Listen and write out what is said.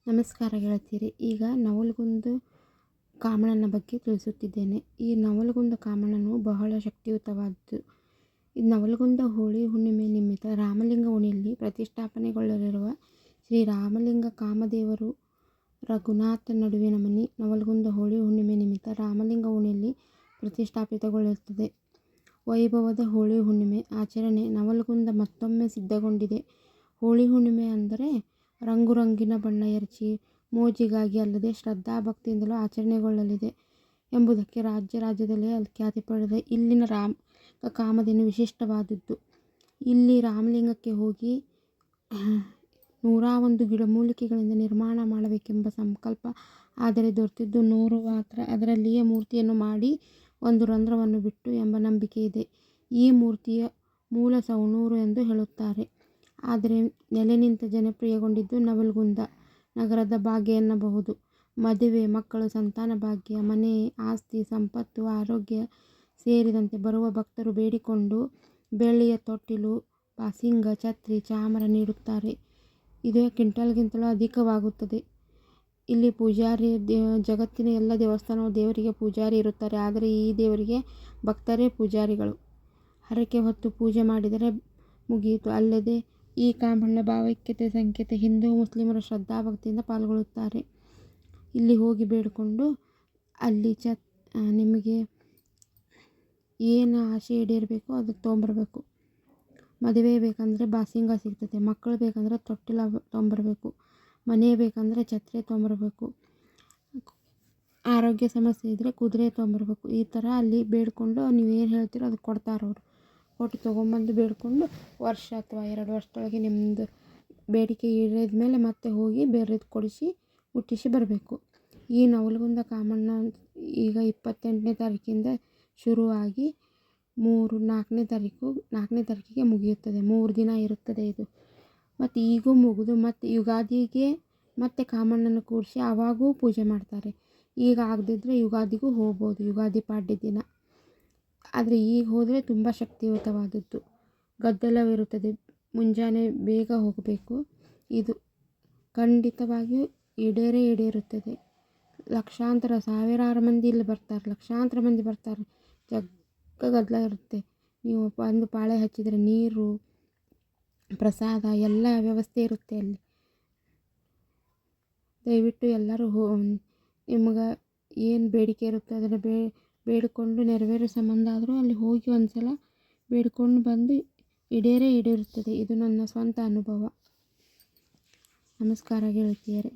ನಮಸ್ಕಾರ ಗೆಳತಿಯರೇ. ಈಗ ನವಲಗುಂದ ಕಾಮಣ್ಣನ ಬಗ್ಗೆ ತಿಳಿಸುತ್ತಿದ್ದೇನೆ. ಈ ನವಲಗುಂದ ಕಾಮಣ್ಣನು ಬಹಳ ಶಕ್ತಿಯುತವಾದ್ದು. ಈ ನವಲಗುಂದ ಹೋಳಿ ಹುಣ್ಣಿಮೆ ನಿಮಿತ್ತ ರಾಮಲಿಂಗ ಓಣಿಯಲ್ಲಿ ಪ್ರತಿಷ್ಠಾಪನೆಗೊಳ್ಳಲಿರುವ ಶ್ರೀ ರಾಮಲಿಂಗ ಕಾಮದೇವರು ರಘುನಾಥ ನಡುವಿನ ಮನಿ ನವಲಗುಂದ ಹೋಳಿ ಹುಣ್ಣಿಮೆ ನಿಮಿತ್ತ ರಾಮಲಿಂಗ ಓಣಿಯಲ್ಲಿ ಪ್ರತಿಷ್ಠಾಪಿತಗೊಳ್ಳುತ್ತದೆ. ವೈಭವದ ಹೋಳಿ ಹುಣ್ಣಿಮೆ ಆಚರಣೆ ನವಲಗುಂದ ಮತ್ತೊಮ್ಮೆ ಸಿದ್ಧಗೊಂಡಿದೆ. ಹೋಳಿ ಹುಣ್ಣಿಮೆ ಅಂದರೆ ರಂಗುರಂಗಿನ ಬಣ್ಣ ಎರಚಿ ಮೋಜಿಗಾಗಿ ಅಲ್ಲದೆ ಶ್ರದ್ಧಾಭಕ್ತಿಯಿಂದಲೂ ಆಚರಣೆಗೊಳ್ಳಲಿದೆ ಎಂಬುದಕ್ಕೆ ರಾಜ್ಯದಲ್ಲೇ ಖ್ಯಾತಿ ಪಡೆದ ಇಲ್ಲಿನ ಕಾಮಧೇನು ವಿಶಿಷ್ಟವಾದದ್ದು. ಇಲ್ಲಿ ರಾಮಲಿಂಗಕ್ಕೆ ಹೋಗಿ 101 ಗಿಡಮೂಲಿಕೆಗಳಿಂದ ನಿರ್ಮಾಣ ಮಾಡಬೇಕೆಂಬ ಸಂಕಲ್ಪ. ಆದರೆ ದೊರೆತಿದ್ದು 100 ಮಾತ್ರ. ಅದರಲ್ಲಿಯೇ ಮೂರ್ತಿಯನ್ನು ಮಾಡಿ ಒಂದು ರಂಧ್ರವನ್ನು ಬಿಟ್ಟು ಎಂಬ ನಂಬಿಕೆ ಇದೆ. ಈ ಮೂರ್ತಿಯ ಮೂಲ ಸವಣೂರು ಎಂದು ಹೇಳುತ್ತಾರೆ. ಆದರೆ ನೆಲೆ ನಿಂತ ಜನಪ್ರಿಯಗೊಂಡಿದ್ದು ನವಲಗುಂದ ನಗರದ ಭಾಗ್ಯ ಎನ್ನಬಹುದು. ಮದುವೆ, ಮಕ್ಕಳು, ಸಂತಾನ ಭಾಗ್ಯ, ಮನೆ, ಆಸ್ತಿ, ಸಂಪತ್ತು, ಆರೋಗ್ಯ ಸೇರಿದಂತೆ ಬರುವ ಭಕ್ತರು ಬೇಡಿಕೊಂಡು ಬೆಳ್ಳಿಯ ತೊಟ್ಟಿಲು, ಬಾಸಿಂಗ, ಛತ್ರಿ, ಚಾಮರ ನೀಡುತ್ತಾರೆ. ಇದು ಕ್ವಿಂಟಲ್ಗಿಂತಲೂ ಅಧಿಕವಾಗುತ್ತದೆ. ಇಲ್ಲಿ ಪೂಜಾರಿ ಜಗತ್ತಿನ ಎಲ್ಲ ದೇವಸ್ಥಾನವು ದೇವರಿಗೆ ಪೂಜಾರಿ ಇರುತ್ತಾರೆ. ಆದರೆ ಈ ದೇವರಿಗೆ ಭಕ್ತರೇ ಪೂಜಾರಿಗಳು. ಹರಕೆ ಹೊತ್ತು ಪೂಜೆ ಮಾಡಿದರೆ ಮುಗಿಯಿತು. ಅಲ್ಲದೆ ಈ ಕಾಮಣ್ಣ ಭಾವೈಕ್ಯತೆ ಸಂಕೇತ. ಹಿಂದೂ ಮುಸ್ಲಿಮರು ಶ್ರದ್ಧಾಭಕ್ತಿಯಿಂದ ಪಾಲ್ಗೊಳ್ಳುತ್ತಾರೆ. ಇಲ್ಲಿ ಹೋಗಿ ಬೇಡಿಕೊಂಡು ಅಲ್ಲಿ ನಿಮಗೆ ಏನು ಆಸೆ ಈಡೇರಬೇಕೋ ಅದು ತೊಗೊಂಬರ್ಬೇಕು. ಮದುವೆ ಬೇಕಂದರೆ ಬಾಸಿಂಗ ಸಿಗ್ತದೆ, ಮಕ್ಕಳು ಬೇಕಂದ್ರೆ ತೊಟ್ಟಿಲ ತೊಗೊಂಬರ್ಬೇಕು, ಮನೆ ಬೇಕಂದರೆ ಛತ್ರಿ ತೊಗೊಂಬರ್ಬೇಕು, ಆರೋಗ್ಯ ಸಮಸ್ಯೆ ಇದ್ದರೆ ಕುದುರೆ ತೊಗೊಂಬರ್ಬೇಕು. ಈ ಥರ ಅಲ್ಲಿ ಬೇಡಿಕೊಂಡು ನೀವೇನು ಹೇಳ್ತೀರೋ ಅದು ಕೊಡ್ತಾರವರು. ಕೊಟ್ಟು ತೊಗೊಂಬಂದು ಬೇಡಿಕೊಂಡು ವರ್ಷ ಅಥವಾ 2 ವರ್ಷದೊಳಗೆ ನಿಮ್ಮದು ಬೇಡಿಕೆ ಈಡೇರಿದ ಮೇಲೆ ಮತ್ತೆ ಹೋಗಿ ಬೇರೆದು ಕೊಡಿಸಿ ಮುಟ್ಟಿಸಿ ಬರಬೇಕು. ಈ ನವಲಗುಂದ ಕಾಮಣ್ಣ ಈಗ 28ನೇ ತಾರೀಕಿಂದ ಶುರುವಾಗಿ 4ನೇ ತಾರೀಕಿಗೆ ಮುಗಿಯುತ್ತದೆ. 3 ದಿನ ಇರುತ್ತದೆ ಇದು. ಮತ್ತು ಈಗೂ ಮುಗಿದು ಮತ್ತು ಯುಗಾದಿಗೆ ಮತ್ತೆ ಕಾಮಣ್ಣನ ಕೂರಿಸಿ ಆವಾಗೂ ಪೂಜೆ ಮಾಡ್ತಾರೆ. ಈಗ ಆಗದಿದ್ದರೆ ಯುಗಾದಿಗೂ ಹೋಗ್ಬೋದು, ಯುಗಾದಿ ಪಾಡ್ಯ ದಿನ. ಆದರೆ ಈಗ ಹೋದರೆ ತುಂಬ ಶಕ್ತಿಯುತವಾದದ್ದು. ಗದ್ದಲವಿರುತ್ತದೆ, ಮುಂಜಾನೆ ಬೇಗ ಹೋಗಬೇಕು. ಇದು ಖಂಡಿತವಾಗಿಯೂ ಈಡೇರುತ್ತದೆ. ಲಕ್ಷಾಂತರ ಸಾವಿರಾರು ಮಂದಿ ಇಲ್ಲಿ ಬರ್ತಾರೆ, ಲಕ್ಷಾಂತರ ಮಂದಿ ಬರ್ತಾರೆ. ಗದ್ದಲ ಇರುತ್ತೆ. ನೀವು ಬಂದು ಪಾಳೆ ಹಚ್ಚಿದರೆ ನೀರು, ಪ್ರಸಾದ ಎಲ್ಲ ವ್ಯವಸ್ಥೆ ಇರುತ್ತೆ ಅಲ್ಲಿ. ದಯವಿಟ್ಟು ಎಲ್ಲರೂ ನಿಮ್ಗೆ ಏನು ಬೇಡಿಕೆ ಇರುತ್ತೆ ಅದನ್ನು ಬೇಡಿಕೊಂಡು ನೆರವೇರೋ ಸಂಬಂಧ ಆದರೂ ಅಲ್ಲಿ ಹೋಗಿ ಒಂದು ಸಲ ಬೇಡಿಕೊಂಡು ಬಂದು ಈಡೇರುತ್ತದೆ. ಇದು ನನ್ನ ಸ್ವಂತ ಅನುಭವ. ನಮಸ್ಕಾರ ಗೆಳತಿಯರೇ.